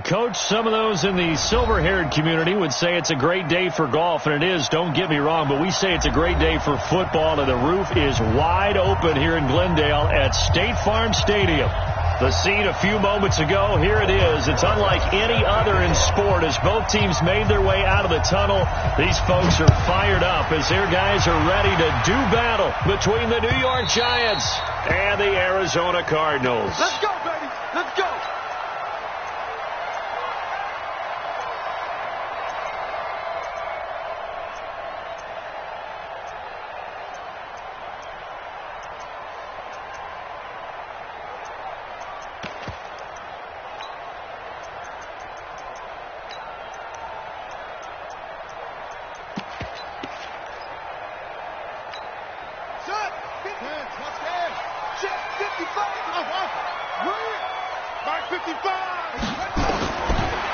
Coach, some of those in the silver-haired community would say it's a great day for golf, and it is, don't get me wrong, but we say it's a great day for football, and the roof is wide open here in Glendale at State Farm Stadium. The scene a few moments ago, here it is. It's unlike any other in sport as both teams made their way out of the tunnel. These folks are fired up as their guys are ready to do battle between the New York Giants and the Arizona Cardinals. Let's go, baby. Let's go.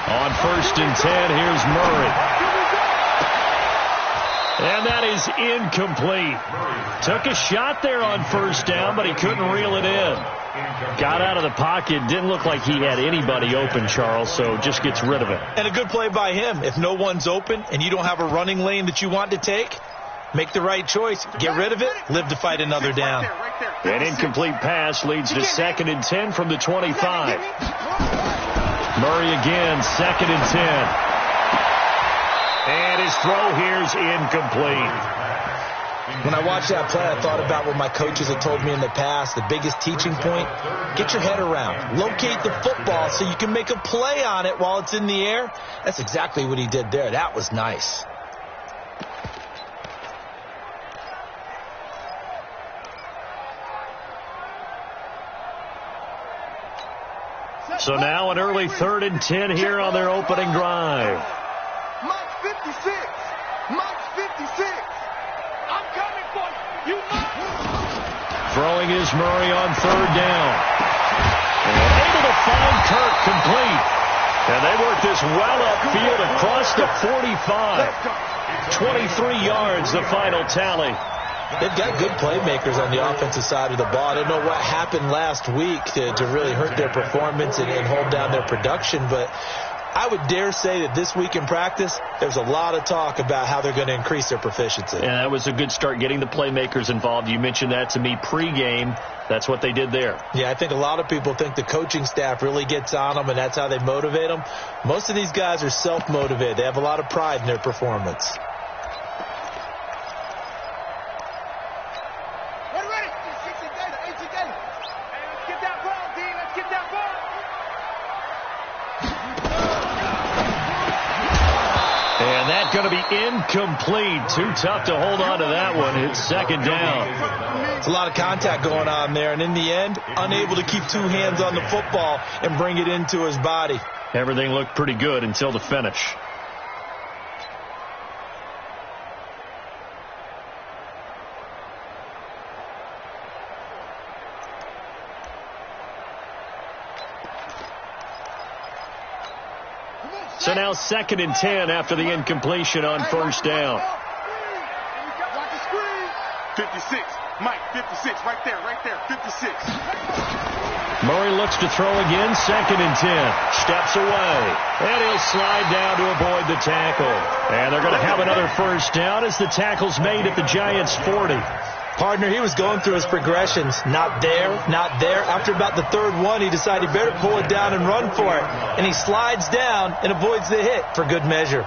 On 1st and 10, here's Murray. And that is incomplete. Took a shot there on 1st down, but he couldn't reel it in. Got out of the pocket. Didn't look like he had anybody open, Charles, so just gets rid of it. And a good play by him. If no one's open and you don't have a running lane that you want to take, make the right choice. Get rid of it. Live to fight another down. An incomplete pass leads to 2nd and 10 from the 25. Murray again, 2nd and 10. And his throw here's incomplete. When I watched that play, I thought about what my coaches had told me in the past. The biggest teaching point, get your head around. Locate the football so you can make a play on it while it's in the air. That's exactly what he did there. That was nice. So now an early 3rd and 10 here on their opening drive. Mike 56. Mike 56. I'm coming for you. Throwing is Murray on 3rd down. And able to find Kirk complete. And they work this well upfield across the 45. 23 yards, the final tally. They've got good playmakers on the offensive side of the ball. I don't know what happened last week to really hurt their performance and hold down their production, but I would dare say that this week in practice, there's a lot of talk about how they're going to increase their proficiency. And that was a good start getting the playmakers involved. You mentioned that to me pregame. That's what they did there. Yeah, I think a lot of people think the coaching staff really gets on them, and that's how they motivate them. Most of these guys are self-motivated. They have a lot of pride in their performance. Going to be incomplete. Too tough to hold on to that one. It's 2nd down. It's a lot of contact going on there, and in the end, unable to keep 2 hands on the football and bring it into his body. Everything looked pretty good until the finish. So now 2nd and 10 after the incompletion on 1st down. 56. Mike, 56. Right there. 56. Murray looks to throw again. 2nd and 10. Steps away. And he'll slide down to avoid the tackle. And they're going to have another 1st down as the tackle's made at the Giants' 40. Partner, he was going through his progressions. Not there, not there. After about the 3rd one, he decided he better pull it down and run for it. And he slides down and avoids the hit for good measure.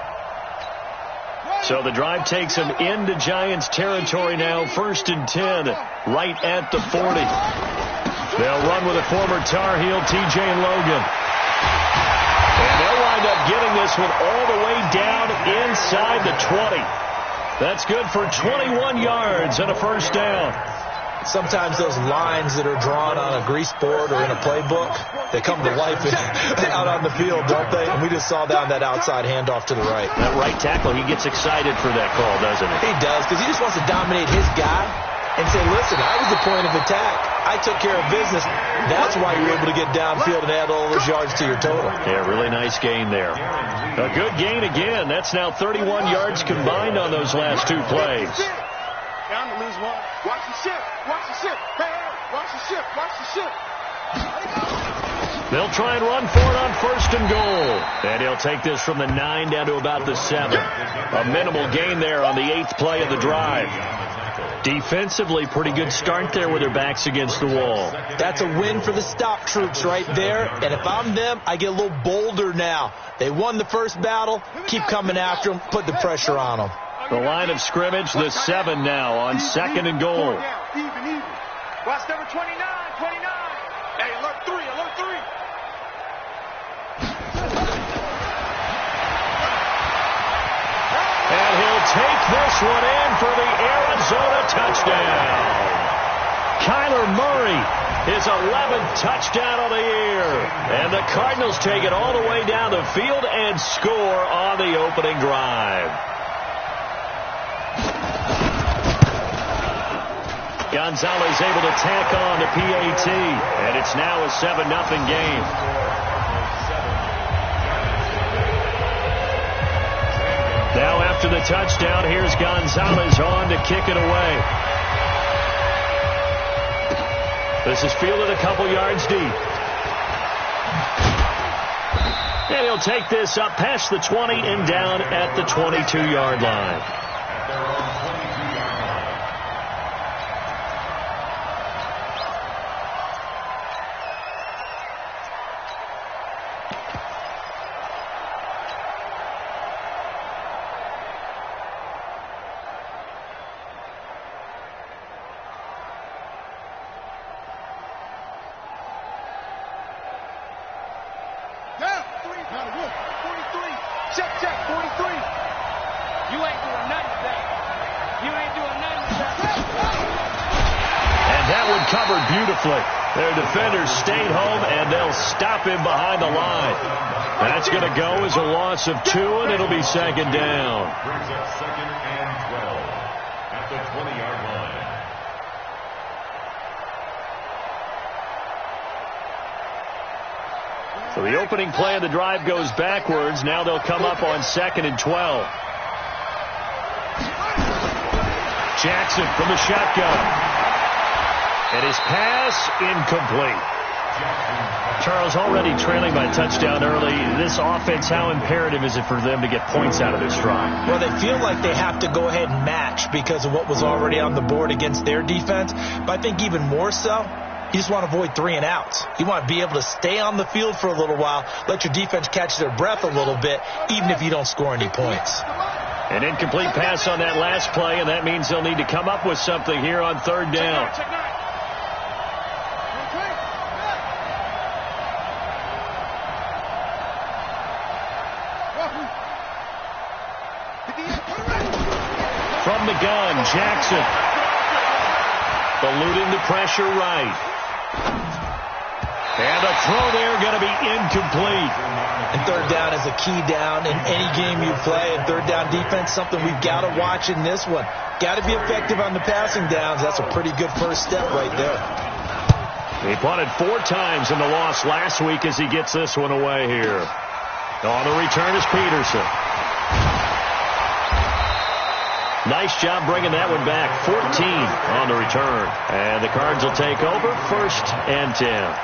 So the drive takes him into Giants territory now. 1st and 10, right at the 40. They'll run with a former Tar Heel, T.J. Logan. And they'll wind up getting this one all the way down inside the 20. That's good for 21 yards and a 1st down. Sometimes those lines that are drawn on a grease board or in a playbook, they come to life out on the field, don't they? And we just saw down that outside handoff to the right. That right tackle, he gets excited for that call, doesn't he? He does, because he just wants to dominate his guy and say, listen, I was the point of attack. I took care of business. That's why you're able to get downfield and add all those yards to your total. Yeah, really nice gain there. A good gain again. That's now 31 yards combined on those last 2 plays. Down to lose one. Watch the ship. Watch the ship. Hey, watch the ship. Watch the ship. They'll try and run for it on 1st and goal. And he'll take this from the 9 down to about the 7. A minimal gain there on the 8th play of the drive. Defensively, pretty good start there with their backs against the wall. That's a win for the stop troops right there. And if I'm them, I get a little bolder now. They won the first battle. Keep coming after them. Put the pressure on them. The line of scrimmage, the 7 now on 2nd and goal. Even. Watch number 29. Hey, alert 3. And he'll take this one in for the Arizona touchdown. Kyler Murray, his 11th touchdown of the year. And the Cardinals take it all the way down the field and score on the opening drive. Gonzalez able to tack on to PAT. And it's now a 7-0 game. Now after the touchdown, here's Gonzalez on to kick it away. This is fielded a couple yards deep. And he'll take this up past the 20 and down at the 22-yard line. Their defenders stayed home, and they'll stop him behind the line. That's going to go as a loss of 2, and it'll be 2nd down. Brings up 2nd and 12 at the 20-yard line. So the opening play of the drive goes backwards. Now they'll come up on 2nd and 12. Jackson from the shotgun. And his pass incomplete. Charles, already trailing by a touchdown early. This offense, how imperative is it for them to get points out of this drive? Well, they feel like they have to go ahead and match because of what was already on the board against their defense. But I think even more so, you just want to avoid 3 and outs. You want to be able to stay on the field for a little while, let your defense catch their breath a little bit, even if you don't score any points. An incomplete pass on that last play, and that means they'll need to come up with something here on 3rd down. From the gun, Jackson. Eluding the pressure right. And a throw there going to be incomplete. And 3rd down is a key down in any game you play. And 3rd down defense, something we've got to watch in this one. Got to be effective on the passing downs. That's a pretty good first step right there. He punted 4 times in the loss last week as he gets this one away here. On the return is Peterson. Nice job bringing that one back. 14 on the return. And the Cards will take over 1st and 10.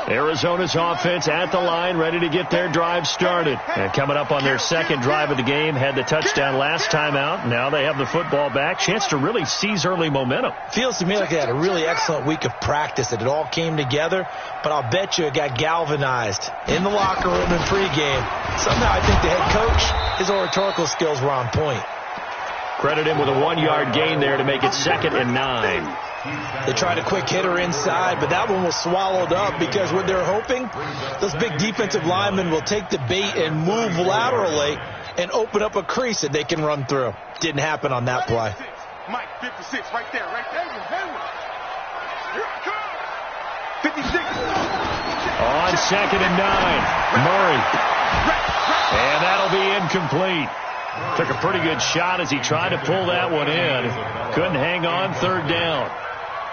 Arizona's offense at the line, ready to get their drive started. And coming up on their 2nd drive of the game, had the touchdown last time out. Now they have the football back. Chance to really seize early momentum. Feels to me like they had a really excellent week of practice, that it all came together. But I'll bet you it got galvanized in the locker room in pregame. Somehow I think the head coach, his oratorical skills were on point. Credit him with a 1-yard gain there to make it 2nd and 9. They tried a quick hitter inside, but that one was swallowed up because what they're hoping, those big defensive linemen will take the bait and move laterally and open up a crease that they can run through. Didn't happen on that play. Mike, 56, right there. Here it comes. 56. On 2nd and 9, Murray. And that'll be incomplete. Took a pretty good shot as he tried to pull that one in. Couldn't hang on 3rd down.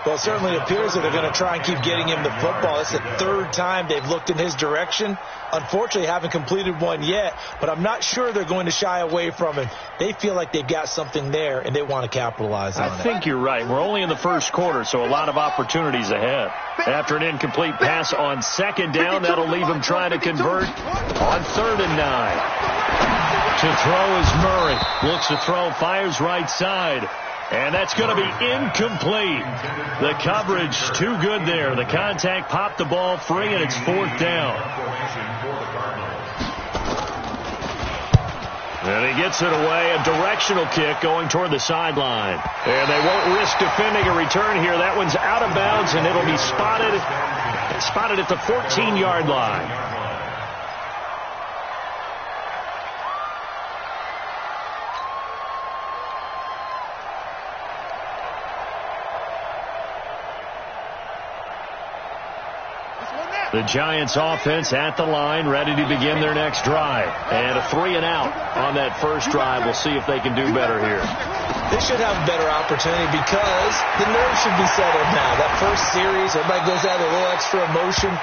Well, it certainly appears that they're going to try and keep getting him the football. It's the third time they've looked in his direction. Unfortunately, haven't completed one yet, but I'm not sure they're going to shy away from him. They feel like they've got something there, and they want to capitalize on it. I think you're right. We're only in the first quarter, so a lot of opportunities ahead. After an incomplete pass on second down, that'll leave him trying to convert on 3rd and 9. To throw is Murray. Looks to throw, fires right side. And that's going to be incomplete. The coverage too good there. The contact popped the ball free, and it's 4th down. And he gets it away. A directional kick going toward the sideline. And they won't risk defending a return here. That one's out of bounds, and it'll be spotted at the 14-yard line. The Giants offense at the line, ready to begin their next drive. And a 3-and-out on that first drive. We'll see if they can do better here. They should have a better opportunity because the nerves should be settled now. That first series, everybody goes out with a little extra emotion.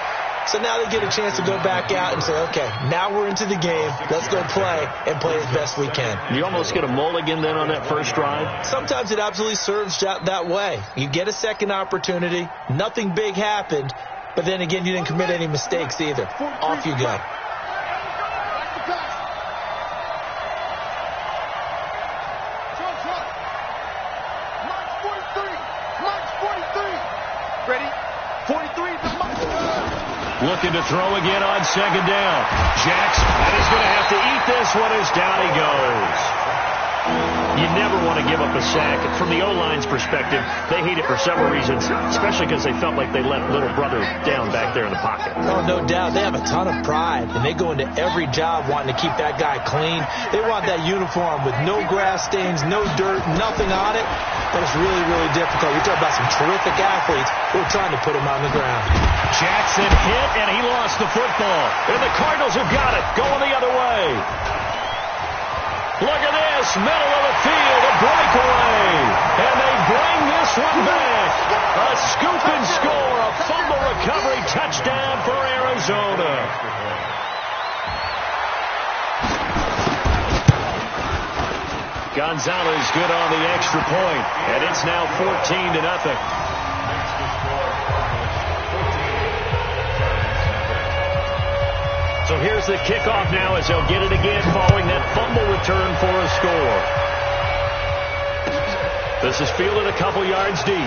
So now they get a chance to go back out and say, okay, now we're into the game. Let's go play and play as best we can. You almost get a mulligan then on that first drive? Sometimes it absolutely serves that way. You get a second opportunity. Nothing big happened. But then again, you didn't commit any mistakes either. Off you go. Ready? 43. Looking to throw again on second down. Jackson, and he's going to have to eat this one as down he goes. You never want to give up a sack. From the O-line's perspective, they hate it for several reasons, especially because they felt like they let little brother down back there in the pocket. Oh, no doubt. They have a ton of pride, and they go into every job wanting to keep that guy clean. They want that uniform with no grass stains, no dirt, nothing on it. But it's really, really difficult. You're talking about some terrific athletes who are trying to put him on the ground. Jackson hit, and he lost the football. And the Cardinals have got it, going the other way. Look at this, middle of the field, a breakaway. And they bring this one back. A scoop and score, a fumble recovery touchdown for Arizona. Gonzalez good on the extra point, and it's now 14-0. So here's the kickoff now as they'll get it again following that fumble return for a score. This is fielded a couple yards deep.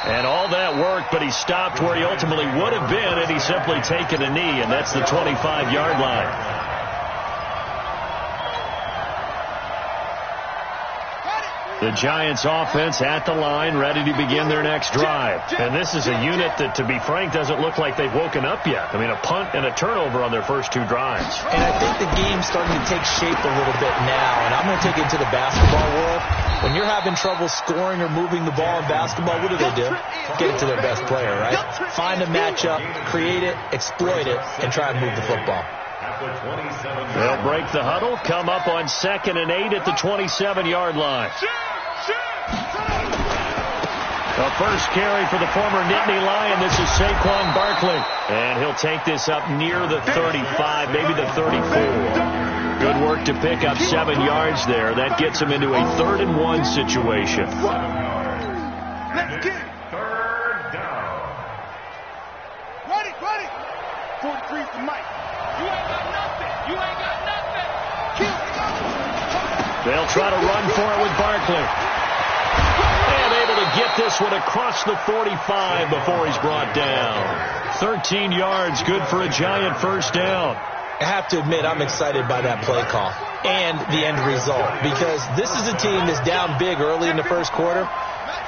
And all that work, but he stopped where he ultimately would have been had he simply taken a knee, and that's the 25-yard line. The Giants offense at the line, ready to begin their next drive. And this is a unit that, to be frank, doesn't look like they've woken up yet. I mean, a punt and a turnover on their first two drives. And I think the game's starting to take shape a little bit now. And I'm going to take it to the basketball world. When you're having trouble scoring or moving the ball in basketball, what do? Get it to their best player, right? Find a matchup, create it, exploit it, and try and move the football. They'll break the huddle, come up on 2nd and 8 at the 27-yard line. The first carry for the former Nittany Lion. This is Saquon Barkley. And he'll take this up near the 35, maybe the 34. Good work to pick up 7 yards there. That gets him into a 3rd and 1 situation. Let's get it. 3rd down. Ready. 43 for Mike. You ain't got nothing. They'll try to run for it with Barkley. And able to get this one across the 45 before he's brought down. 13 yards, good for a Giant first down. I have to admit, I'm excited by that play call and the end result, because this is a team that's down big early in the first quarter,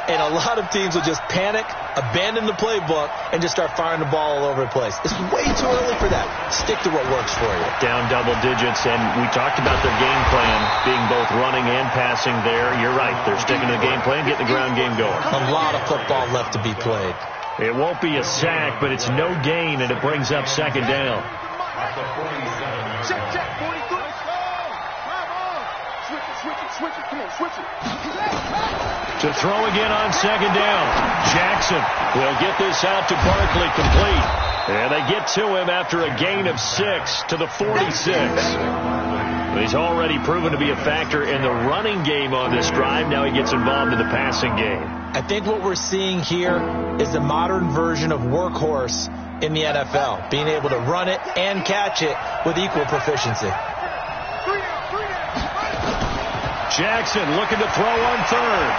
and a lot of teams will just panic, abandon the playbook, and just start firing the ball all over the place. It's way too early for that. Stick to what works for you. Down double digits, and we talked about their game plan being both running and passing there. You're right. They're sticking to the game plan, getting the ground game going. A lot of football left to be played. It won't be a sack, but it's no gain, and it brings up 2nd down. Check, 43. Switch it. Come on, switch it. To throw again on second down. Jackson will get this out to Barkley, complete. And they get to him after a gain of 6 to the 46. He's already proven to be a factor in the running game on this drive. Now he gets involved in the passing game. I think what we're seeing here is the modern version of workhorse in the NFL, being able to run it and catch it with equal proficiency. Jackson looking to throw on third.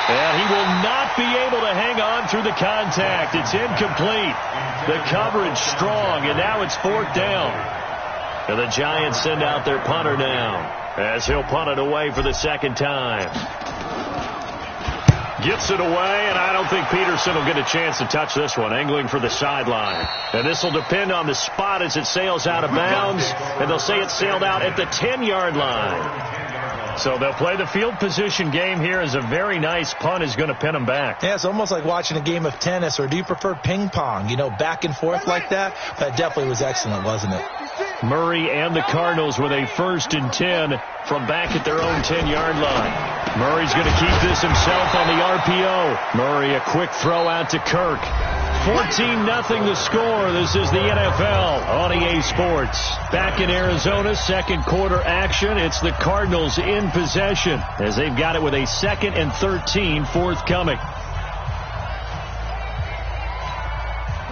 And he will not be able to hang on through the contact. It's incomplete. The coverage strong, and now it's 4th down. And the Giants send out their punter now, as he'll punt it away for the second time. Gets it away, and I don't think Peterson will get a chance to touch this one, angling for the sideline. And this will depend on the spot as it sails out of bounds, and they'll say it sailed out at the 10-yard line. So they'll play the field position game here as a very nice punt is going to pin them back. Yeah, it's almost like watching a game of tennis, or do you prefer ping pong? You know, back and forth like that? That definitely was excellent, wasn't it? Murray and the Cardinals with a 1st and 10 from back at their own 10-yard line. Murray's going to keep this himself on the RPO. Murray, a quick throw out to Kirk. 14-0 the score. This is the NFL on EA Sports. Back in Arizona, second quarter action. It's the Cardinals in possession as they've got it with a 2nd and 13 forthcoming.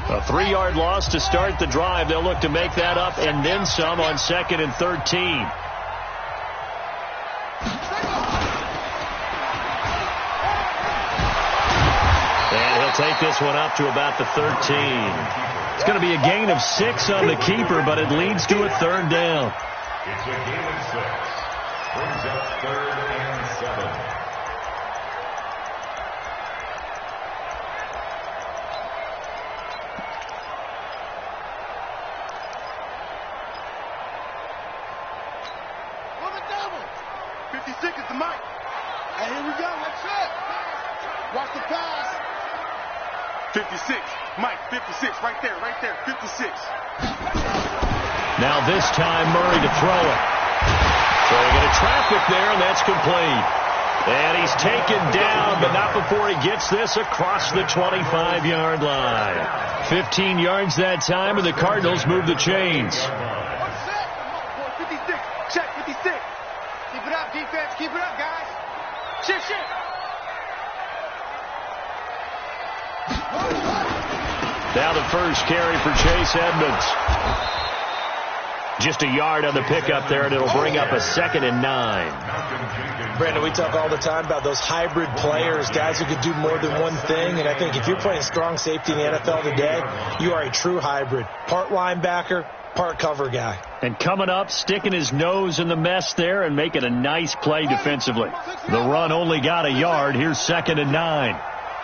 A 3-yard loss to start the drive. They'll look to make that up and then some on 2nd and 13. And he'll take this one up to about the 13. It's going to be a gain of 6 on the keeper, but it leads to a 3rd down. It's a gain of 6. Brings up 3rd and 7. Is the mic. And here we go. Let's go. Watch the pass. 56. Mike, 56. Right there. 56. Now this time Murray to throw it. Throwing into traffic there, and that's complete. And he's taken down, but not before he gets this across the 25-yard line. 15 yards that time, and the Cardinals move the chains. 56. Check 56. Keep it up, defense. Keep it up, guys. Shit. Now the first carry for Chase Edmonds. Just a yard on the pickup there, and it'll bring up a 2nd and 9. Brandon, we talk all the time about those hybrid players, guys who could do more than one thing. And I think if you're playing strong safety in the NFL today, you are a true hybrid. Part linebacker, part cover guy. And coming up, sticking his nose in the mess there and making a nice play defensively. The run only got a yard. Here's 2nd and 9.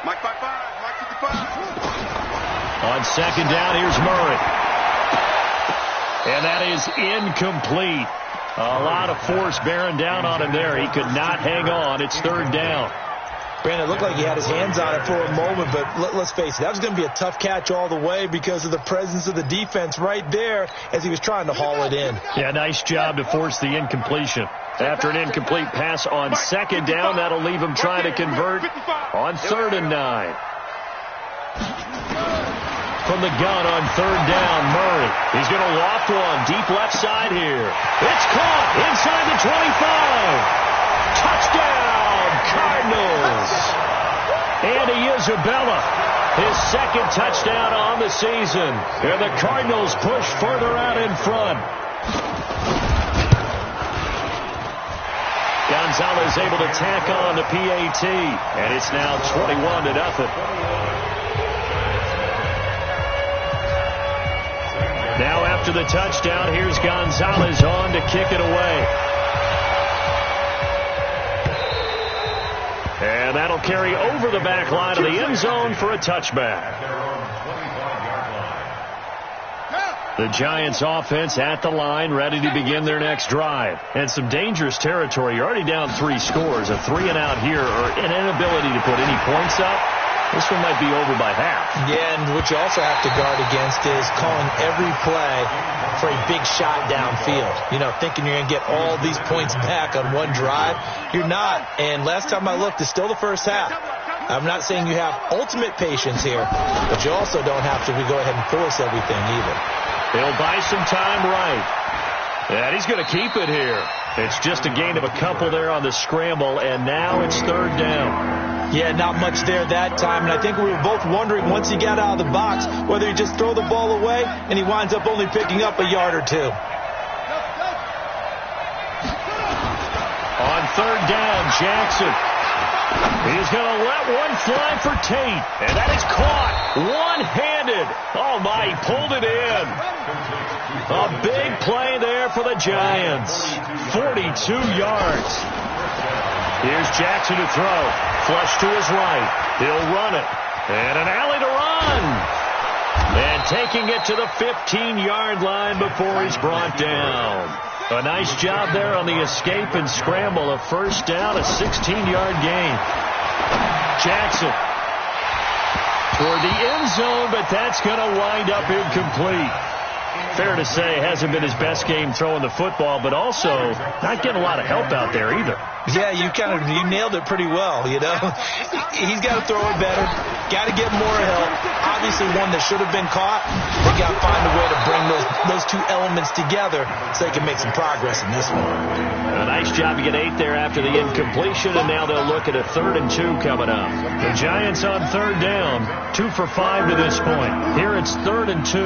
Mike 55. Mike 55. On 2nd down, here's Murray. And that is incomplete. A lot of force bearing down on him there. He could not hang on. It's 3rd down. Brandon, it looked like he had his hands on it for a moment, but let's face it, that was going to be a tough catch all the way because of the presence of the defense right there as he was trying to haul it in. Yeah, nice job to force the incompletion. After an incomplete pass on 2nd down, that'll leave him trying to convert on 3rd and 9. From the gun on 3rd down, Murray. He's going to loft one deep left side here. It's caught inside the 25. Touchdown, Cardinals. Andy Isabella, his 2nd touchdown on the season. And the Cardinals push further out in front. Gonzalez able to tack on the PAT. And it's now 21-0. Now after the touchdown, here's Gonzalez on to kick it away. And that'll carry over the back line of the end zone for a touchback. The Giants offense at the line, ready to begin their next drive. And some dangerous territory. You're already down 3 scores. A 3-and-out here, or an inability to put any points up. This one might be over by half. Yeah, and what you also have to guard against is calling every play for a big shot downfield. You know, thinking you're going to get all these points back on one drive. You're not. And last time I looked, it's still the first half. I'm not saying you have ultimate patience here, but you also don't have to go ahead and force everything either. He'll buy some time right. And he's going to keep it here. It's just a gain of a couple there on the scramble, and now it's third down. Yeah, not much there that time, and I think we were both wondering once he got out of the box whether he just throw the ball away, and he winds up only picking up a yard or two. On third down, Jackson. He's going to let one fly for Tate, and that is caught one-handed. Oh, my, he pulled it in. A big play there for the Giants. 42 yards. Here's Jackson to throw. Flush to his right. He'll run it. And an alley to run. And taking it to the 15-yard line before he's brought down. A nice job there on the escape and scramble. A first down, a 16-yard gain. Jackson toward the end zone, but that's going to wind up incomplete. Fair to say, hasn't been his best game throwing the football, but also not getting a lot of help out there either. Yeah, you nailed it pretty well, you know. He's got to throw it better. Got to get more help. Obviously one that should have been caught. They got to find a way to bring those two elements together so they can make some progress in this one. A nice job to get 8 there after the incompletion, and now they'll look at a 3rd and 2 coming up. The Giants on third down, 2 for 5 to this point. Here it's 3rd and 2.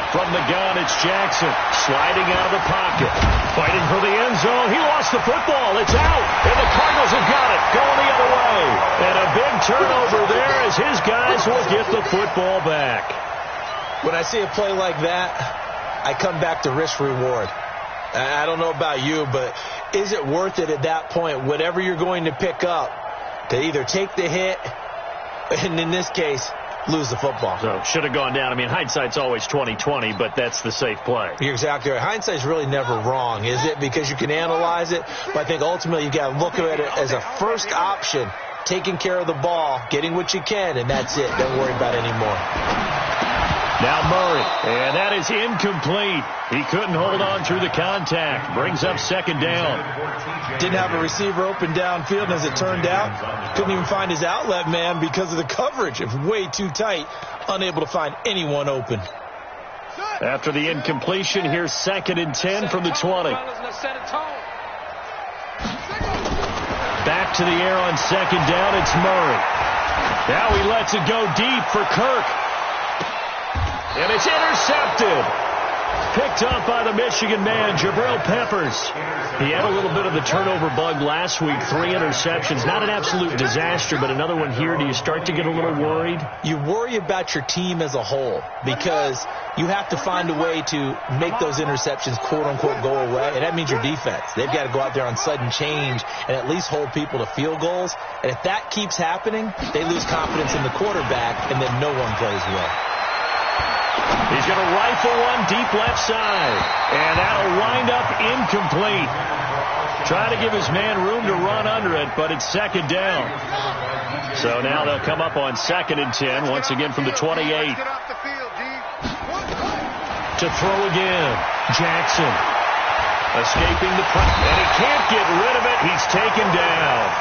From the gun, it's Jackson sliding out of the pocket, fighting for the end zone. He lost the football. It's out, and the Cardinals have got it, going the other way. And a big turnover there as his guys will get the football back. When I see a play like that, I come back to risk-reward. I don't know about you, but is it worth it at that point, whatever you're going to pick up, to either take the hit, and in this case, lose the football? So should have gone down. I mean, hindsight's always 20/20, but that's the safe play. You're exactly right. Hindsight's really never wrong, is it? Because you can analyze it, but I think ultimately you got to look at it as a first option, taking care of the ball, getting what you can, and that's it. Don't worry about it anymore. Now Murray, and that is incomplete. He couldn't hold on through the contact. Brings up 2nd down. Didn't have a receiver open downfield, and as it turned out, couldn't even find his outlet man because of the coverage. It was way too tight, unable to find anyone open. After the incompletion, here's 2nd and 10 from the 20. Back to the air on 2nd down, it's Murray. Now he lets it go deep for Kirk. And it's intercepted. Picked up by the Michigan man, Jabril Peppers. He had a little bit of the turnover bug last week. 3 interceptions. Not an absolute disaster, but another one here. Do you start to get a little worried? You worry about your team as a whole because you have to find a way to make those interceptions, quote-unquote, go away, and that means your defense. They've got to go out there on sudden change and at least hold people to field goals. And if that keeps happening, they lose confidence in the quarterback, and then no one plays well. He's going to rifle one deep left side, and that'll wind up incomplete. Trying to give his man room to run under it, but it's 2nd down. So now they'll come up on 2nd and 10, once again from the 28. To throw again, Jackson. Escaping the pressure, and he can't get rid of it. He's taken down.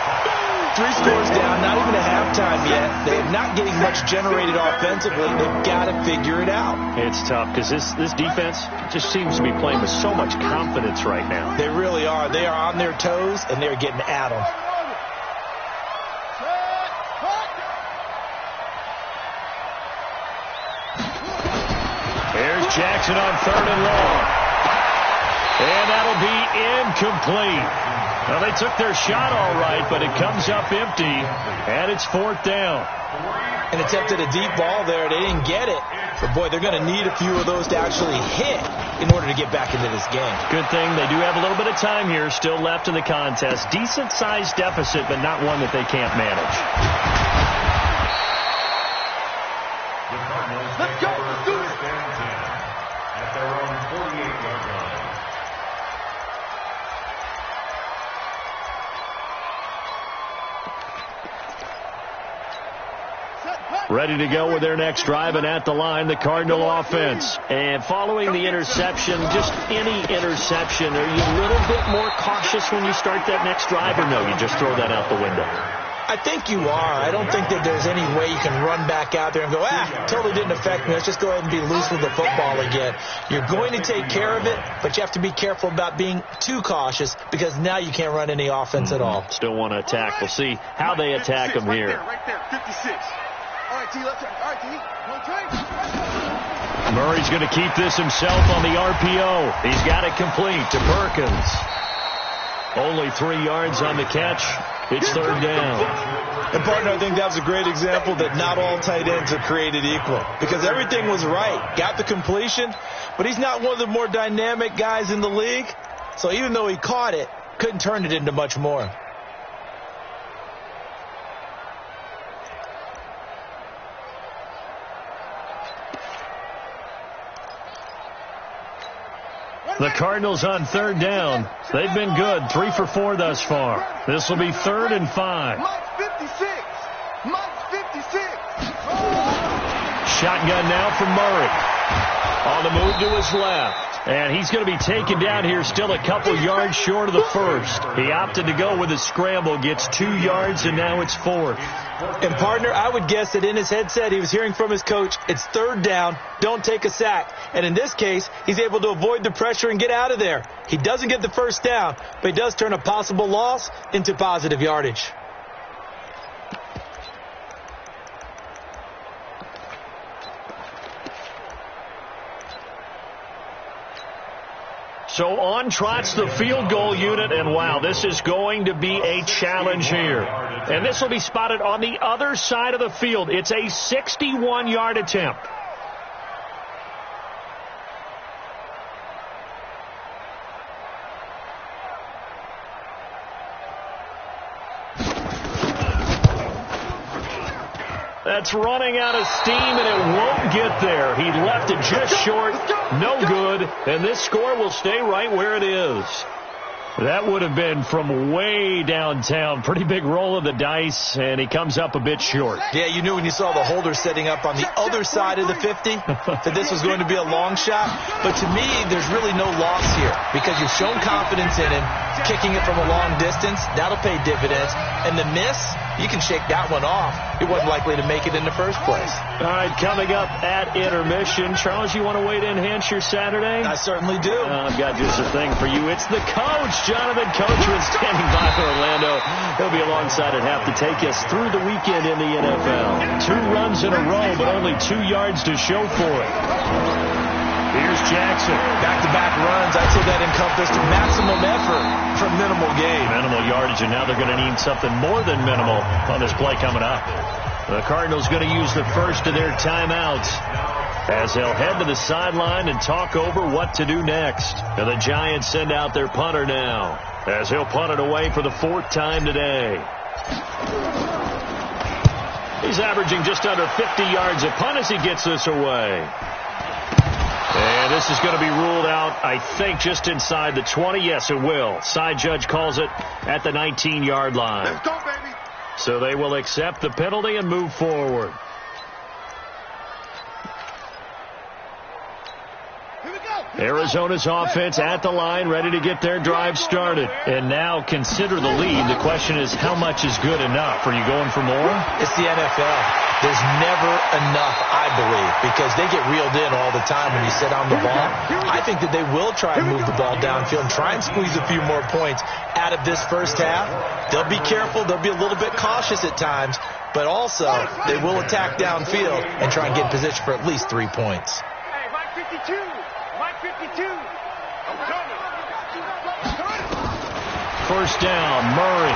3 scores down, not even a halftime yet. They're not getting much generated offensively. They've got to figure it out. It's tough because this defense just seems to be playing with so much confidence right now. They really are. They are on their toes, and they're getting at them. Here's Jackson on 3rd and long. And that'll be incomplete. Well, they took their shot all right, but it comes up empty, and it's 4th down. And attempted a deep ball there. They didn't get it. But, boy, they're going to need a few of those to actually hit in order to get back into this game. Good thing they do have a little bit of time here still left in the contest. Decent-sized deficit, but not one that they can't manage. Let's go. Let's do it. At their own 48-yard line. ready to go with their next drive, and at the line, the Cardinal offense. And following the interception, just any interception, are you a little bit more cautious when you start that next drive, or no, you just throw that out the window? I think you are. I don't think that there's any way you can run back out there and go, totally didn't affect me. Let's just go ahead and be loose with the football again. You're going to take care of it, but you have to be careful about being too cautious because now you can't run any offense at all. Still want to attack. We'll see how they attack them here. Right there, 56. All right, T, let's go. All right, T. Murray's going to keep this himself on the RPO. He's got it complete to Perkins. Only 3 yards on the catch. It's third down. And, partner, I think that was a great example that not all tight ends are created equal because everything was right. Got the completion, but he's not one of the more dynamic guys in the league. So even though he caught it, couldn't turn it into much more. The Cardinals on third down. They've been good. 3 for 4 thus far. This will be 3rd and 5. Mike 56. Mike 56. Shotgun now from Murray. On the move to his left. And he's going to be taken down here still a couple yards short of the first. He opted to go with a scramble, gets 2 yards, and now it's 4th. And, partner, I would guess that in his headset he was hearing from his coach, it's third down, don't take a sack. And in this case, he's able to avoid the pressure and get out of there. He doesn't get the first down, but he does turn a possible loss into positive yardage. So on trots the field goal unit, and wow, this is going to be a challenge here. And this will be spotted on the other side of the field. It's a 61-yard attempt. That's running out of steam, and it won't get there. He left it just short. No good. And this score will stay right where it is. That would have been from way downtown. Pretty big roll of the dice, and he comes up a bit short. Yeah, you knew when you saw the holder setting up on the other side of the 50 that this was going to be a long shot. But to me, there's really no loss here because you've shown confidence in him, kicking it from a long distance. That'll pay dividends. And the miss, you can shake that one off. He wasn't likely to make it in the first place. All right, coming up at intermission. Charles, you want to weigh in Hampshire Saturday? I certainly do. I've got just a thing for you. It's the coach, Jonathan Coachman, standing by for Orlando. He'll be alongside at half to take us through the weekend in the NFL. 2 runs in a row, but only 2 yards to show for it. Here's Jackson. Back-to-back runs. I'd say that encompassed maximum effort for minimal gain. Minimal yardage, and now they're going to need something more than minimal on this play coming up. The Cardinals going to use the first of their timeouts as they'll head to the sideline and talk over what to do next. And the Giants send out their punter now as he'll punt it away for the 4th time today. He's averaging just under 50 yards a punt as he gets this away. And this is going to be ruled out, I think, just inside the 20. Yes, it will. Side judge calls it at the 19-yard line. Let's go, baby. So they will accept the penalty and move forward. Arizona's offense at the line, ready to get their drive started. And now consider the lead. The question is, how much is good enough? Are you going for more? It's the NFL. There's never enough, I believe, because they get reeled in all the time when you sit on the ball. I think that they will try and move the ball downfield and try and squeeze a few more points out of this first half. They'll be careful. They'll be a little bit cautious at times, but also they will attack downfield and try and get in position for at least 3 points. Hey, Mike 52. Mike 52. I'm coming. First down, Murray.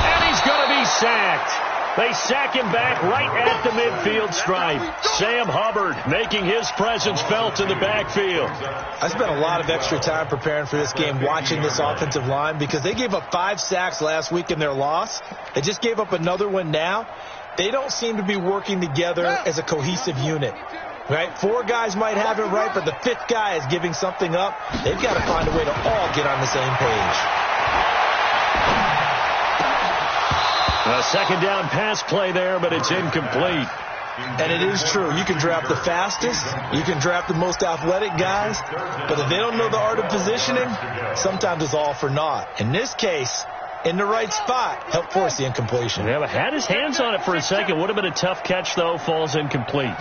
And he's going to be sacked. They sack him back right at the midfield stripe. Sam Hubbard making his presence felt in the backfield. I spent a lot of extra time preparing for this game watching this offensive line because they gave up 5 sacks last week in their loss. They just gave up another one now. They don't seem to be working together as a cohesive unit. Right? 4 guys might have it right, but the 5th guy is giving something up. They've got to find a way to all get on the same page. A second down pass play there, but it's incomplete. And it is true. You can draft the fastest. You can draft the most athletic guys. But if they don't know the art of positioning, sometimes it's all for naught. In this case, in the right spot, helped force the incompletion. Yeah, but had his hands on it for a second. Would have been a tough catch, though. Falls incomplete.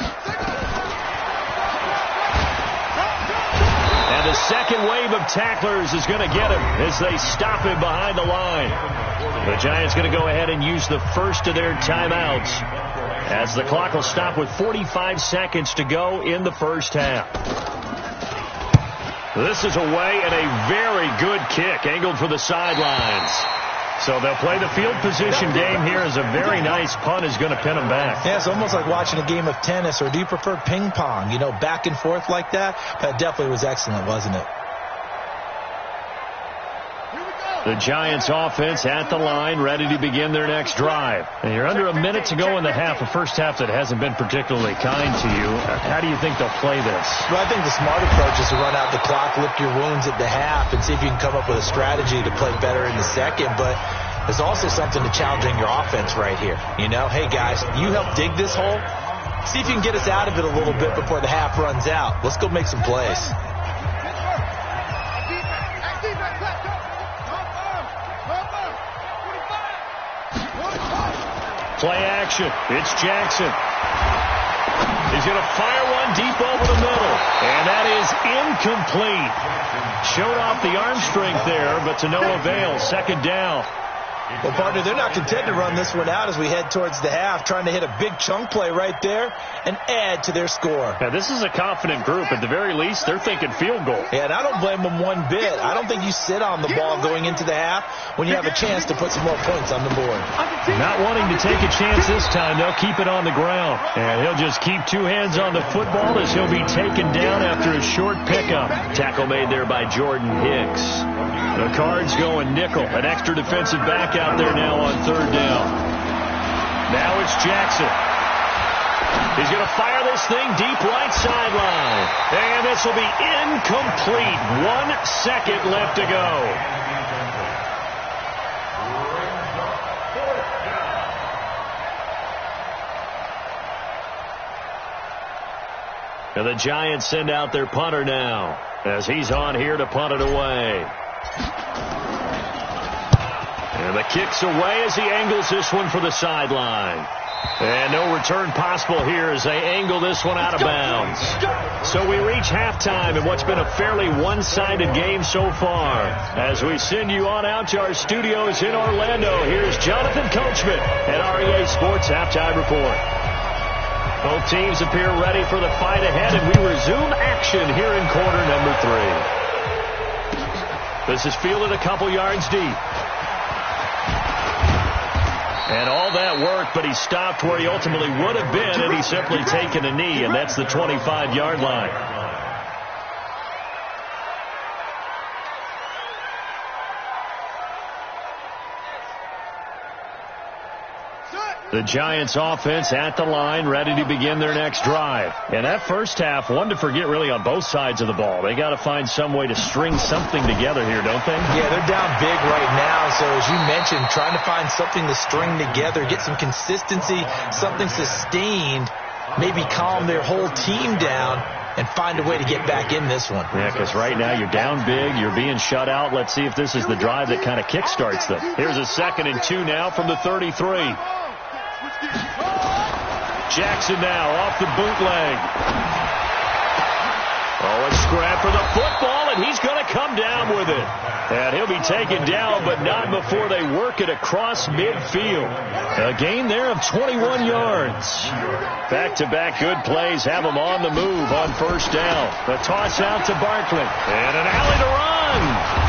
And the second wave of tacklers is going to get him as they stop him behind the line. The Giants going to go ahead and use the first of their timeouts, as the clock will stop with 45 seconds to go in the first half. This is away and a very good kick, angled for the sidelines. So they'll play the field position game here as a very nice punt is going to pin them back. Yeah, it's almost like watching a game of tennis, or do you prefer ping pong? You know, back and forth like that? That definitely was excellent, wasn't it? The Giants offense at the line, ready to begin their next drive. And you're under a minute to go in the half, a first half that hasn't been particularly kind to you. How do you think they'll play this? Well, I think the smart approach is to run out the clock, lick your wounds at the half, and see if you can come up with a strategy to play better in the second. But there's also something to challenging your offense right here. You know, hey, guys, you help dig this hole. See if you can get us out of it a little bit before the half runs out. Let's go make some plays. Play action. It's Jackson. He's going to fire one deep over the middle. And that is incomplete. Showed off the arm strength there, but to no avail. Second down. Well, partner, they're not content to run this one out as we head towards the half, trying to hit a big chunk play right there and add to their score. Now, this is a confident group. At the very least, they're thinking field goal. Yeah, and I don't blame them one bit. I don't think you sit on the ball going into the half when you have a chance to put some more points on the board. Not wanting to take a chance this time, they'll keep it on the ground. And he'll just keep two hands on the football as he'll be taken down after a short pickup. Tackle made there by Jordan Hicks. The Cards going nickel. An extra defensive back out there now on third down. Now it's Jackson. He's going to fire this thing deep right sideline. And this will be incomplete. 1 second left to go. And the Giants send out their punter now, as he's on here to punt it away. And the kick's away as he angles this one for the sideline. And no return possible here as they angle this one out of bounds. So we reach halftime in what's been a fairly one-sided game so far. As we send you on out to our studios in Orlando, here's Jonathan Coachman at REA Sports Halftime Report. Both teams appear ready for the fight ahead, and we resume action here in quarter number 3. This is fielded a couple yards deep. And all that work, but he stopped where he ultimately would have been had he simply taken a knee, and that's the 25-yard line. The Giants offense at the line, ready to begin their next drive. And that first half, one to forget really on both sides of the ball. They got to find some way to string something together here, don't they? Yeah, they're down big right now. So as you mentioned, trying to find something to string together, get some consistency, something sustained, maybe calm their whole team down and find a way to get back in this one. Yeah, because right now you're down big, you're being shut out. Let's see if this is the drive that kind of kickstarts them. Here's a 2nd and 2 now from the 33. Jackson now off the bootleg. Oh, a scrap for the football, and he's going to come down with it. And he'll be taken down, but not before they work it across midfield. A gain there of 21 yards. Back-to-back good plays have him on the move on first down. The toss out to Barkley. And an alley to run.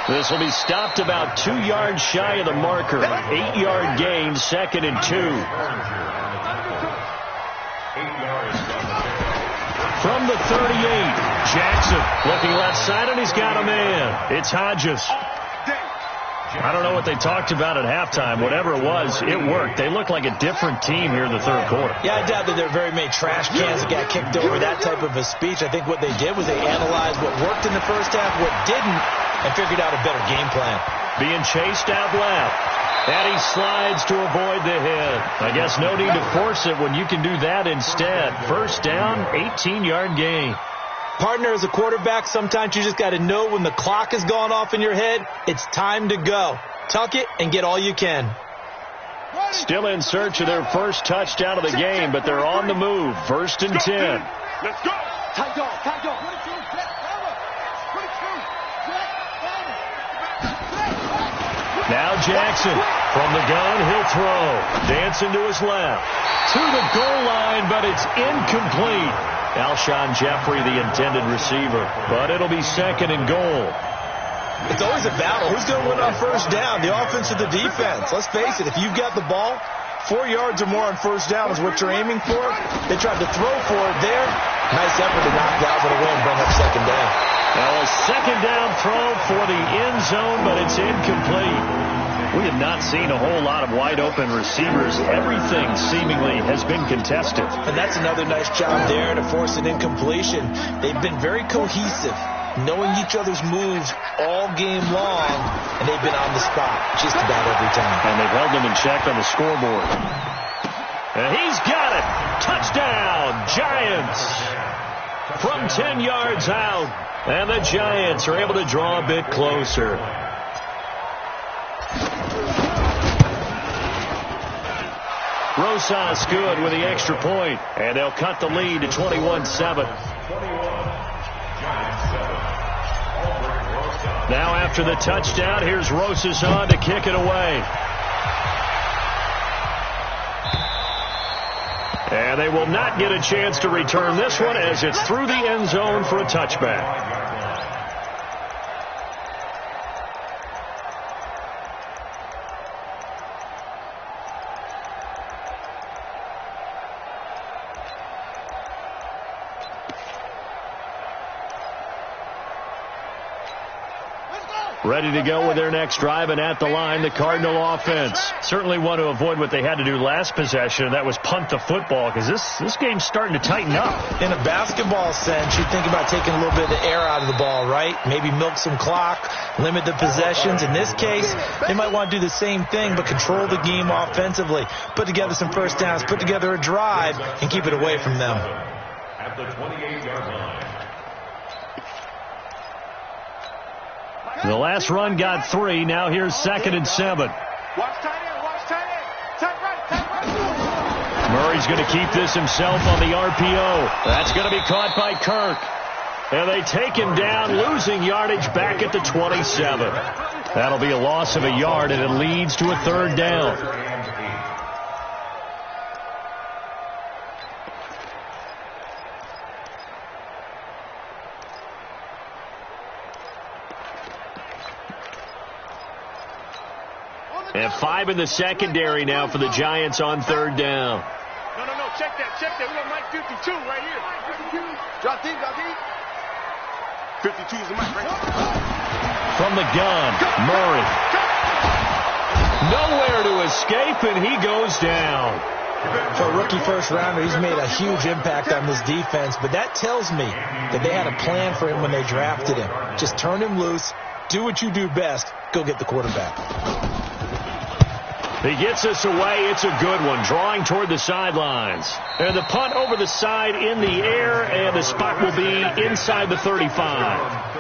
This will be stopped about 2 yards shy of the marker. 8-yard gain, 2nd and 2. From the 38, Jackson looking left side, and he's got a man. It's Hodges. I don't know what they talked about at halftime. Whatever it was, it worked. They look like a different team here in the third quarter. Yeah, I doubt that there are very many trash cans that got kicked over, that type of a speech. I think what they did was they analyzed what worked in the first half, what didn't, and figured out a better game plan. Being chased out left. And he slides to avoid the hit. I guess no need to force it when you can do that instead. First down, 18-yard gain. Partner, as a quarterback, sometimes you just got to know when the clock has gone off in your head, it's time to go. Tuck it and get all you can. Still in search of their first touchdown of the game, but they're on the move. First and 10. Let's go. Now Jackson from the gun, he'll throw. Dancing to his left. To the goal line, but it's incomplete. Alshon Jeffrey, the intended receiver. But it'll be second and goal. It's always a battle. Who's going to win on first down, the offense or the defense? Let's face it, if you've got the ball, 4 yards or more on first down is what you're aiming for. They tried to throw for it there. Nice effort to knock down for the win, bring up second down. Now a second down throw for the end zone, but it's incomplete. We have not seen a whole lot of wide-open receivers. Everything seemingly has been contested. And that's another nice job there to force an incompletion. They've been very cohesive, knowing each other's moves all game long, and they've been on the spot just about every time. And they've held them in check on the scoreboard. And he's got it. Touchdown, Giants. From 10 yards out. And the Giants are able to draw a bit closer. Rosas good with the extra point, and they'll cut the lead to 21-7. Now after the touchdown, here's Rosas on to kick it away. And they will not get a chance to return this one as it's through the end zone for a touchback. Ready to go with their next drive, and at the line, the Cardinal offense. Certainly want to avoid what they had to do last possession, and that was punt the football, because this game's starting to tighten up. In a basketball sense, you think about taking a little bit of the air out of the ball, right? Maybe milk some clock, limit the possessions. In this case, they might want to do the same thing, but control the game offensively. Put together some first downs, put together a drive, and keep it away from them. At the 28-yard line. The last run got 3. Now here's second and 7. Watch tight end. Watch tight end. Tight right. Murray's going to keep this himself on the RPO. That's going to be caught by Kirk. And they take him down, losing yardage back at the 27. That'll be a loss of a yard, and it leads to a third down. And 5 in the secondary now for the Giants on third down. No. Check that. We got Mike 52 right here. Drop deep. 52 is the Mike right here. From the gun, Murray. Nowhere to escape, and he goes down. For a rookie first rounder, he's made a huge impact on this defense, but that tells me that they had a plan for him when they drafted him. Just turn him loose, do what you do best, go get the quarterback. He gets us away. It's a good one. Drawing toward the sidelines. And the punt over the side in the air, and the spot will be inside the 35.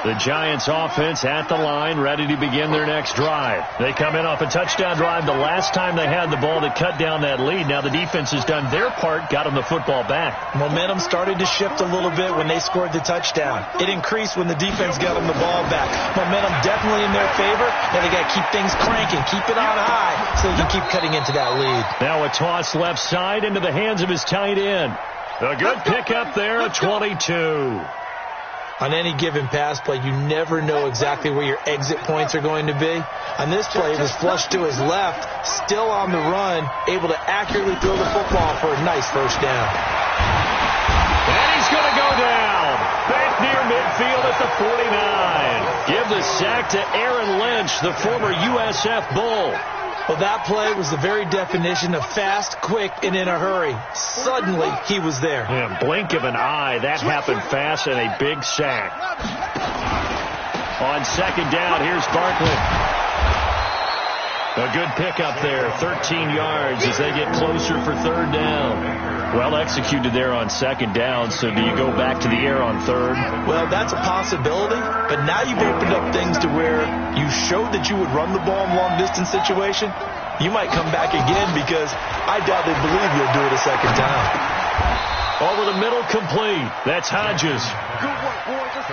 The Giants offense at the line, ready to begin their next drive. They come in off a touchdown drive the last time they had the ball to cut down that lead. Now the defense has done their part, got them the football back. Momentum started to shift a little bit when they scored the touchdown. It increased when the defense got them the ball back. Momentum definitely in their favor. Now they got to keep things cranking, keep it on high so they can keep cutting into that lead. Now a toss left side into the hands of his tight end. A good pickup there at 22. On any given pass play, you never know exactly where your exit points are going to be. On this play, it was flushed to his left, still on the run, able to accurately throw the football for a nice first down. And he's going to go down. Back near midfield at the 49. Give the sack to Aaron Lynch, the former USF Bull. Well, that play was the very definition of fast, quick, and in a hurry. Suddenly, he was there. Yeah, blink of an eye. That happened fast and a big sack. On second down, here's Barkley. A good pickup there, 13 yards as they get closer for third down. Well executed there on second down, so do you go back to the air on third? Well, that's a possibility, but now you've opened up things to where you showed that you would run the ball in long-distance situation. You might come back again because I doubt they believe you'll do it a second time. Over the middle, complete. That's Hodges.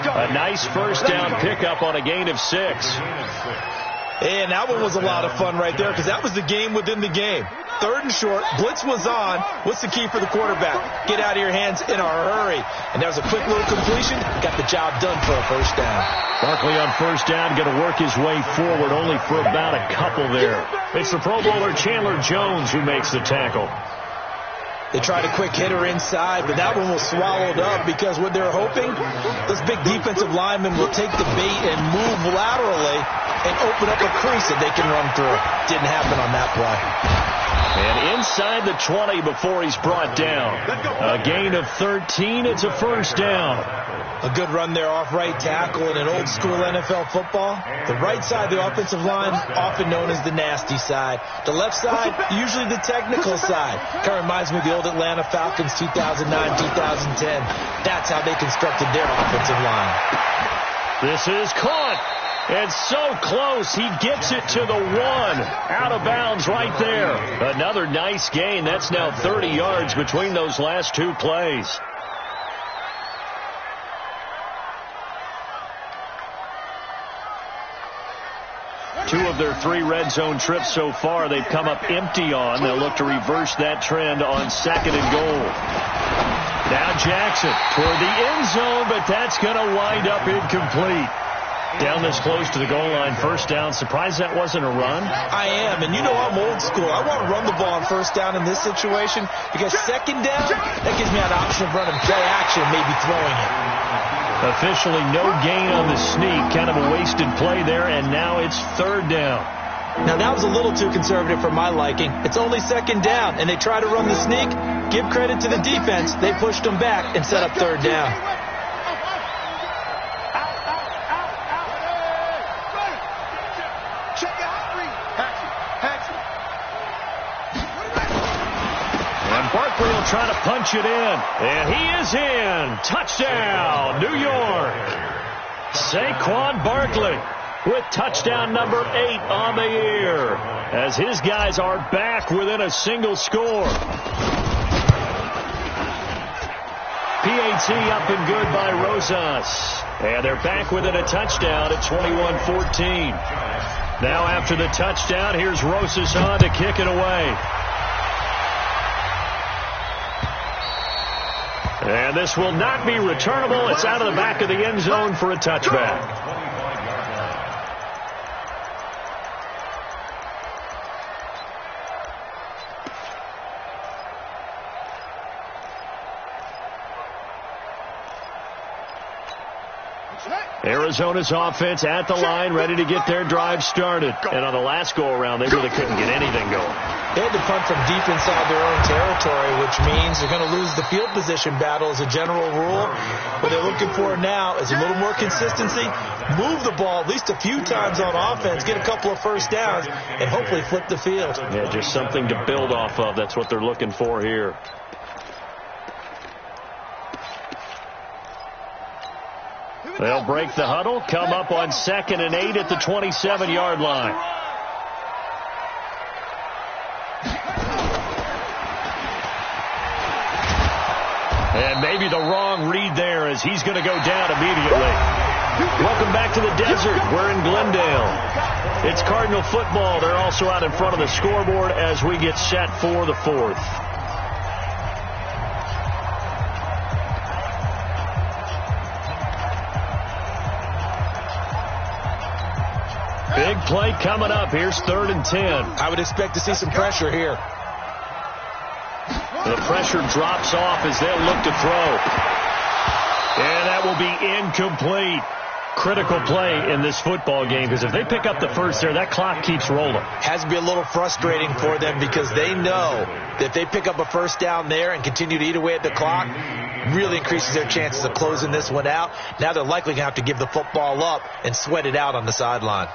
A nice first down pickup on a gain of 6. And that one was a lot of fun right there because that was the game within the game. Third and short, blitz was on. What's the key for the quarterback? Get out of your hands in a hurry. And there's a quick little completion. Got the job done for a first down. Barkley on first down, going to work his way forward only for about a couple there. It's the Pro Bowler Chandler Jones who makes the tackle. They tried a quick hitter inside, but that one was swallowed up because what they're hoping, those big defensive linemen will take the bait and move laterally and open up a crease that they can run through. Didn't happen on that play. And inside the 20 before he's brought down. A gain of 13. It's a first down. A good run there off right tackle in an old school NFL football. The right side of the offensive line, often known as the nasty side. The left side, usually the technical side. Kind of reminds me of the old Atlanta Falcons 2009-2010. That's how they constructed their offensive line. This is caught. And so close, he gets it to the 1. Out of bounds right there. Another nice gain. That's now 30 yards between those last two plays. Two of their 3 red zone trips so far, they've come up empty on. They'll look to reverse that trend on second and goal. Now Jackson toward the end zone, but that's going to wind up incomplete. Down this close to the goal line, first down. Surprised that wasn't a run? I am, and you know I'm old school. I want to run the ball on first down in this situation because second down, that gives me an option of running play action, maybe throwing it. Officially no gain on the sneak. Kind of a wasted play there, and now it's third down. Now, that was a little too conservative for my liking. It's only second down, and they try to run the sneak. Give credit to the defense. They pushed them back and set up third down. Barkley will try to punch it in. And he is in. Touchdown, New York. Saquon Barkley with touchdown number 8 on the year as his guys are back within a single score. PAT up and good by Rosas. And they're back within a touchdown at 21-14. Now after the touchdown, here's Rosas on to kick it away. And this will not be returnable. It's out of the back of the end zone for a touchback. Arizona's offense at the line, ready to get their drive started. And on the last go-around, they really couldn't get anything going. They had to punt from deep inside their own territory, which means they're going to lose the field position battle as a general rule. What they're looking for now is a little more consistency, move the ball at least a few times on offense, get a couple of first downs, and hopefully flip the field. Yeah, just something to build off of. That's what they're looking for here. They'll break the huddle, come up on 2nd and 8 at the 27-yard line. And maybe the wrong read there as he's going to go down immediately. Welcome back to the desert. We're in Glendale. It's Cardinal football. They're also out in front of the scoreboard as we get set for the 4th. Big play coming up. Here's 3rd and 10. I would expect to see some pressure here. The pressure drops off as they'll look to throw. And that will be incomplete. Critical play in this football game, because if they pick up the first there, that clock keeps rolling. Has to be a little frustrating for them because they know that if they pick up a first down there and continue to eat away at the clock, really increases their chances of closing this one out. Now they're likely going to have to give the football up and sweat it out on the sideline.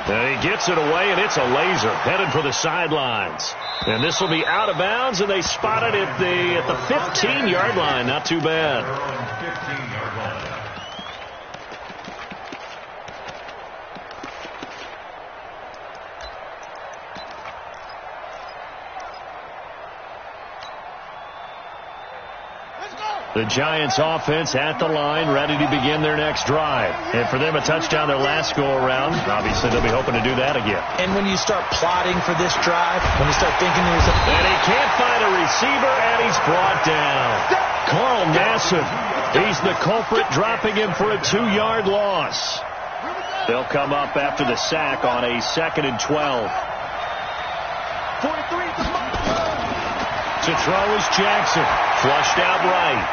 And he gets it away, and it's a laser headed for the sidelines. And this will be out of bounds, and they spot it at the 15-yard line. Not too bad. 15-yard line. The Giants offense at the line, ready to begin their next drive. And for them, a touchdown their last go-around. Obviously, they'll be hoping to do that again. And when you start plotting for this drive, when you start thinking to yourself... And he can't find a receiver, and he's brought down. Carl Nassib, he's the culprit, dropping him for a 2-yard loss. They'll come up after the sack on a 2nd and 12. To throw is Jackson. Flushed out right.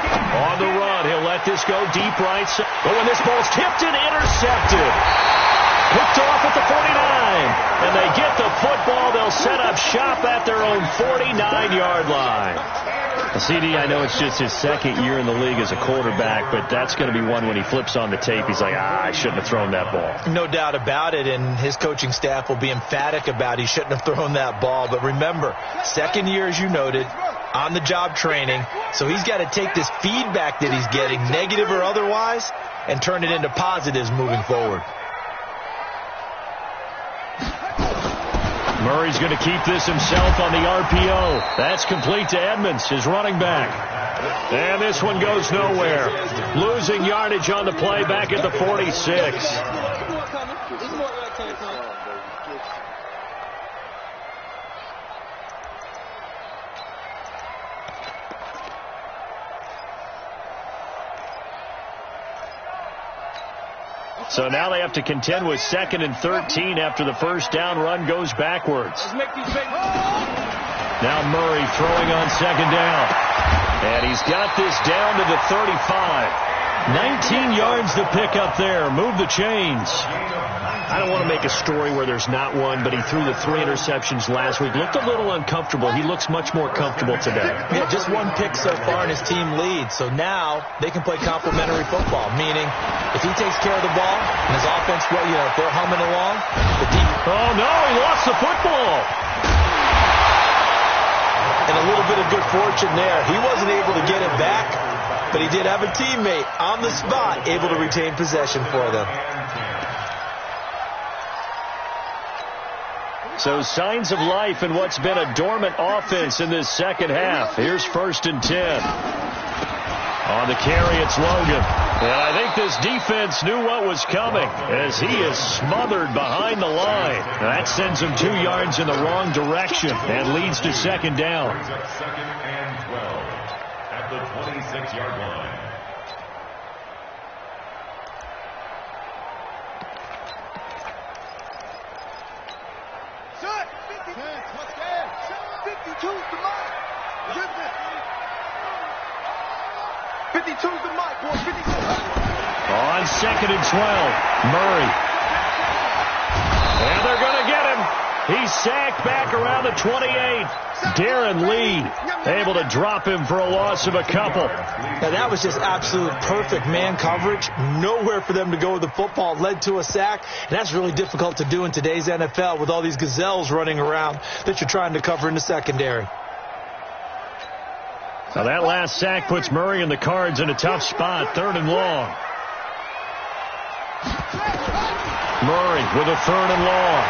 On the run, he'll let this go deep right side. But when this ball's tipped and intercepted. Picked off at the 49. And they get the football. They'll set up shop at their own 49-yard line. CD, I know it's just his second year in the league as a quarterback, but that's going to be one when he flips on the tape. He's like, I shouldn't have thrown that ball. No doubt about it, and his coaching staff will be emphatic about he shouldn't have thrown that ball. But remember, second year, as you noted, on-the-job training, so he's got to take this feedback that he's getting, negative or otherwise, and turn it into positives moving forward. Murray's going to keep this himself on the RPO. That's complete to Edmonds, his running back. And this one goes nowhere. Losing yardage on the play back at the 46. So now they have to contend with 2nd and 13 after the first down run goes backwards. Now Murray throwing on 2nd down. And he's got this down to the 35. 19 yards to pick up there. Move the chains. I don't want to make a story where there's not one, but he threw the 3 interceptions last week. Looked a little uncomfortable. He looks much more comfortable today. Yeah, just one pick so far and his team leads. So now they can play complementary football, meaning if he takes care of the ball and his offense, well, if they're humming along, the deep... Oh, no, he lost the football. And a little bit of good fortune there. He wasn't able to get it back, but he did have a teammate on the spot able to retain possession for them. So signs of life in what's been a dormant offense in this second half. Here's 1st and 10. On the carry, it's Logan. And I think this defense knew what was coming as he is smothered behind the line. That sends him 2 yards in the wrong direction and leads to 2nd down. 2nd and 12 at the 26-yard line. On 2nd and 12, Murray. And they're going to get him. He's sacked back around the 28. Darren Lee able to drop him for a loss of a couple. Now that was just absolute perfect man coverage. Nowhere for them to go with the football. Led to a sack. And that's really difficult to do in today's NFL with all these gazelles running around that you're trying to cover in the secondary. Now that last sack puts Murray and the Cards in a tough spot. 3rd and long. Murray with a 3rd and long.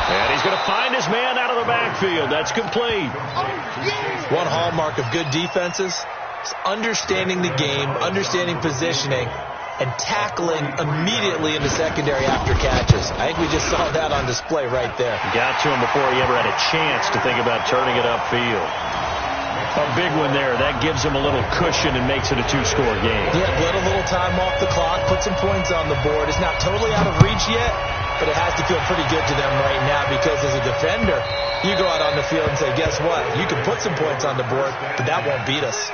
And he's going to find his man out of the backfield. That's complete. One hallmark of good defenses is understanding the game, understanding positioning, and tackling immediately in the secondary after catches. I think we just saw that on display right there. Got to him before he ever had a chance to think about turning it upfield. A big one there. That gives him a little cushion and makes it a 2-score game. Yeah, let a little time off the clock, put some points on the board. It's not totally out of reach yet, but it has to feel pretty good to them right now because as a defender, you go out on the field and say, guess what? You can put some points on the board, but that won't beat us.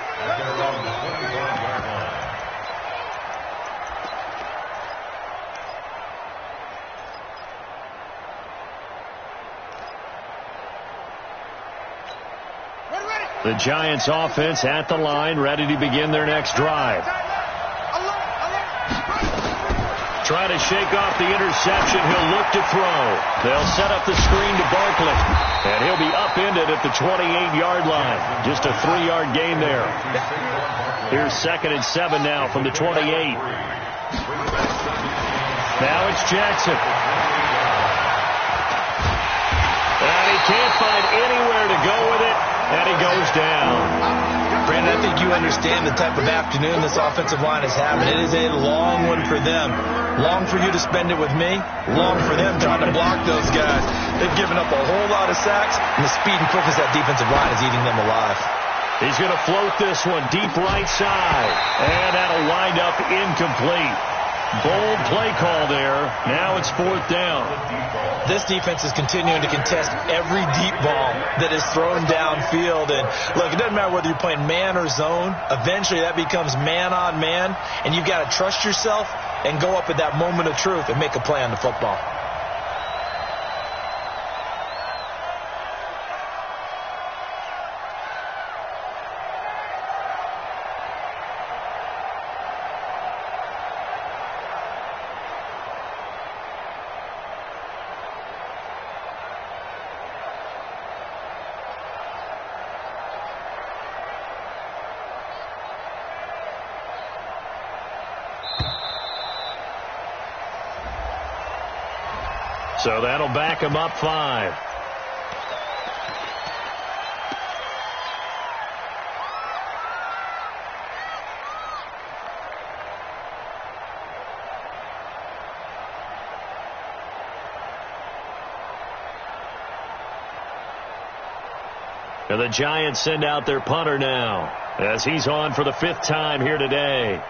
The Giants offense at the line, ready to begin their next drive. Try to shake off the interception. He'll look to throw. They'll set up the screen to Barkley. And he'll be upended at the 28-yard line. Just a 3-yard gain there. Here's 2nd and 7 now from the 28. Now it's Jackson. And he can't find anywhere to go with it. And he goes down. Brandon, I think you understand the type of afternoon this offensive line is having. It is a long one for them. Long for you to spend it with me. Long for them trying to block those guys. They've given up a whole lot of sacks, and the speed and quickness of that defensive line is eating them alive. He's going to float this one deep right side. And that'll wind up incomplete. Bold play call there. Now it's 4th down. This defense is continuing to contest every deep ball that is thrown downfield. And look, it doesn't matter whether you're playing man or zone. Eventually that becomes man on man. And you've got to trust yourself and go up at that moment of truth and make a play on the football. So that'll back him up 5. And the Giants send out their punter now as he's on for the 5th time here today.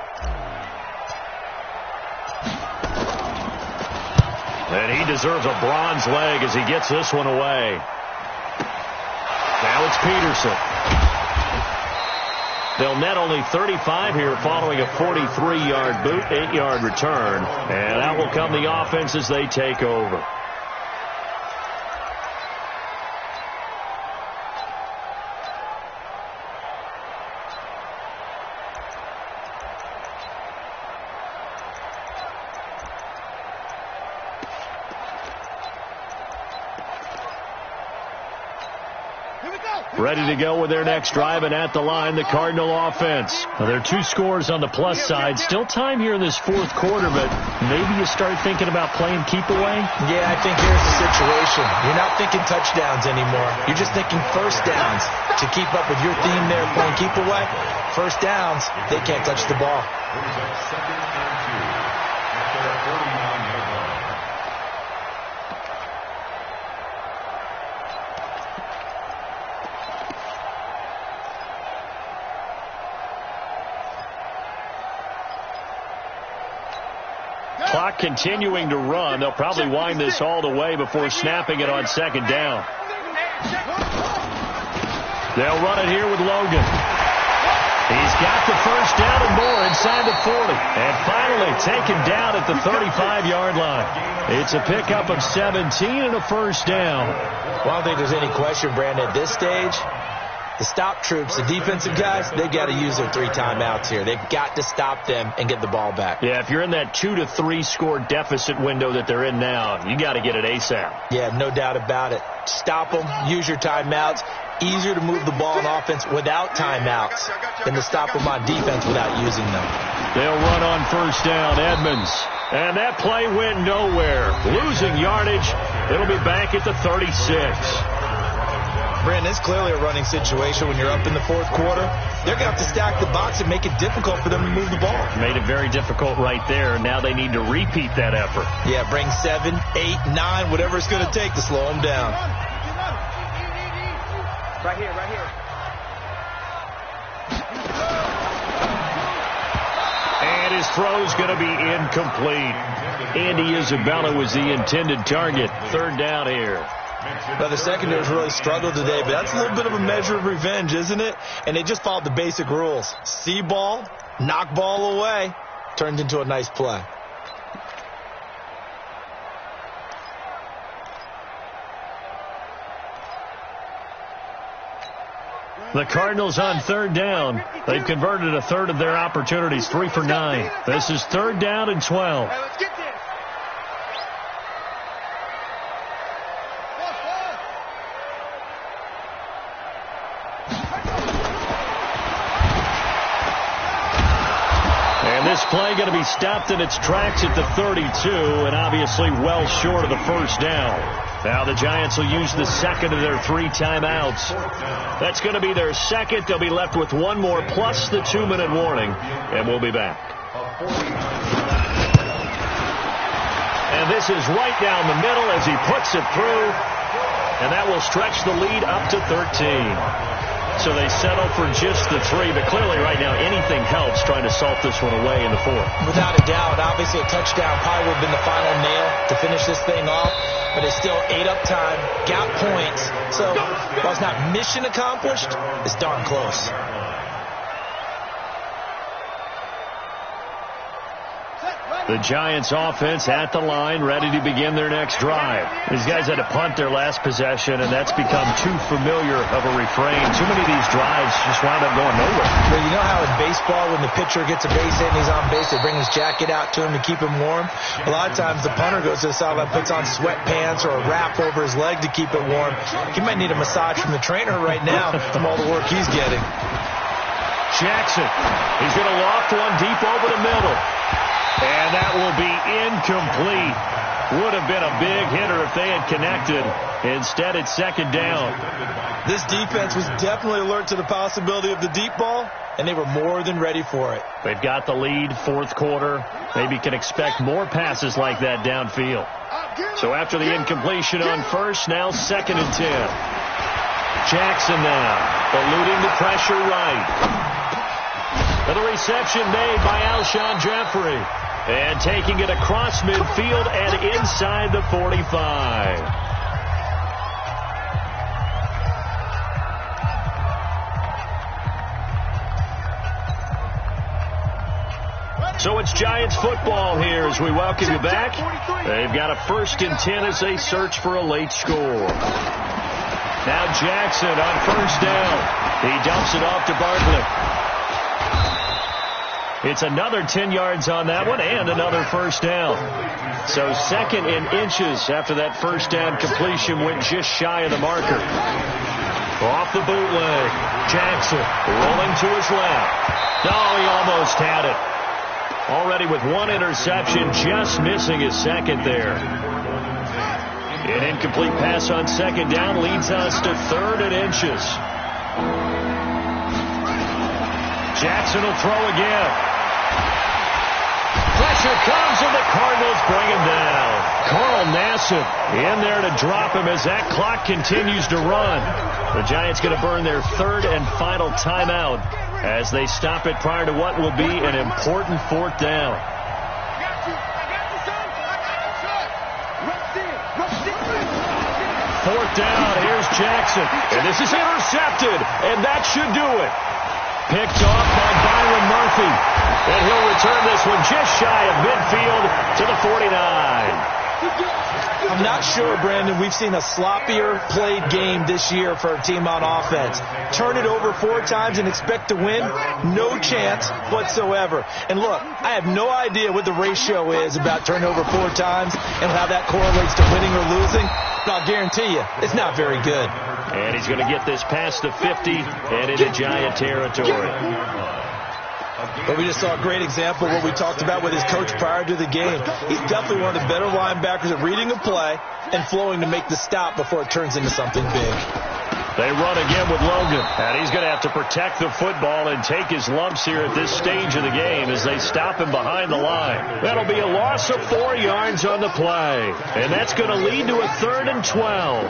And he deserves a bronze leg as he gets this one away. Now it's Peterson. They'll net only 35 here following a 43-yard boot, 8-yard return. And out will come the offense as they take over. Ready to go with their next drive, and at the line, the Cardinal offense. Well, there are 2 scores on the plus side. Still time here in this 4th quarter, but maybe you start thinking about playing keep away? Yeah, I think here's the situation. You're not thinking touchdowns anymore. You're just thinking first downs. To keep up with your theme there, playing keep away, first downs, they can't touch the ball. Clock continuing to run. They'll probably wind this all the way before snapping it on 2nd down. They'll run it here with Logan. He's got the first down and more inside the 40. And finally taken down at the 35-yard line. It's a pickup of 17 and a first down. Well, I don't think there's any question, Brandon, at this stage. The stop troops, the defensive guys, they've got to use their 3 timeouts here. They've got to stop them and get the ball back. Yeah, if you're in that 2 to 3 score deficit window that they're in now, you got to get it ASAP. Yeah, no doubt about it. Stop them, use your timeouts. Easier to move the ball on offense without timeouts than to stop them on defense without using them. They'll run on first down, Edmonds. And that play went nowhere. Losing yardage. It'll be back at the 36. Brandon, it's clearly a running situation when you're up in the 4th quarter. They're going to have to stack the box and make it difficult for them to move the ball. Made it very difficult right there. Now they need to repeat that effort. Yeah, bring 7, 8, 9, whatever it's going to take to slow them down. Right here, right here. And his throw's going to be incomplete. Andy Isabella was the intended target. Third down here. Well, the secondary's really struggled today, but that's a little bit of a measure of revenge, isn't it? And they just followed the basic rules. See ball, knock ball away, turned into a nice play. The Cardinals on third down. They've converted a third of their opportunities, 3 for 9. This is third down and 12. Hey, let's get this. And this play going to be stopped in its tracks at the 32, and obviously well short of the first down. Now the Giants will use the second of their 3 timeouts. That's going to be their second. They'll be left with one more plus the 2-minute warning, and we'll be back. And this is right down the middle as he puts it through, and that will stretch the lead up to 13. So they settle for just the 3, but clearly right now anything helps trying to salt this one away in the 4th. Without a doubt, obviously a touchdown probably would have been the final nail to finish this thing off, but it's still ate up time, got points. So while it's not mission accomplished, it's darn close. The Giants offense at the line, ready to begin their next drive. These guys had to punt their last possession, and that's become too familiar of a refrain. Too many of these drives just wound up going nowhere. Well, you know how in baseball, when the pitcher gets a base hit and he's on base, they bring his jacket out to him to keep him warm? A lot of times the punter goes to the sideline, puts on sweatpants or a wrap over his leg to keep it warm. He might need a massage from the trainer right now from all the work he's getting. Jackson, he's going to loft one deep over the middle. And that will be incomplete. Would have been a big hitter if they had connected. Instead, it's second down. This defense was definitely alert to the possibility of the deep ball, and they were more than ready for it. They've got the lead, fourth quarter. Maybe can expect more passes like that downfield. So after the incompletion on first, now second and 10. Jackson now, eluding the pressure right. And the reception made by Alshon Jeffrey. And taking it across midfield and inside the 45. So it's Giants football here as we welcome you back. They've got a 1st and 10 as they search for a late score. Now Jackson on first down. He dumps it off to Bartlett. It's another 10 yards on that one and another first down. So second in inches after that first down completion went just shy of the marker. Off the bootleg. Jackson rolling to his left. Oh, he almost had it. Already with one interception, just missing his second there. An incomplete pass on second down leads us to 3rd and inches. Jackson will throw again. Pressure comes, and the Cardinals bring him down. Carl Nassib in there to drop him as that clock continues to run. The Giants going to burn their 3rd and final timeout as they stop it prior to what will be an important 4th down. Fourth down, here's Jackson. And this is intercepted, and that should do it. Picked off by Byron Murphy. And he'll return this one just shy of midfield to the 49. I'm not sure, Brandon, we've seen a sloppier played game this year for a team on offense. Turn it over 4 times and expect to win? No chance whatsoever. And look, I have no idea what the ratio is about turnover 4 times and how that correlates to winning or losing. But I'll guarantee you, it's not very good. And he's going to get this past the 50 and into Giant territory. But we just saw a great example of what we talked about with his coach prior to the game. He's definitely one of the better linebackers at reading a play and flowing to make the stop before it turns into something big. They run again with Logan, and he's going to have to protect the football and take his lumps here at this stage of the game as they stop him behind the line. That'll be a loss of 4 yards on the play, and that's going to lead to a 3rd and 12.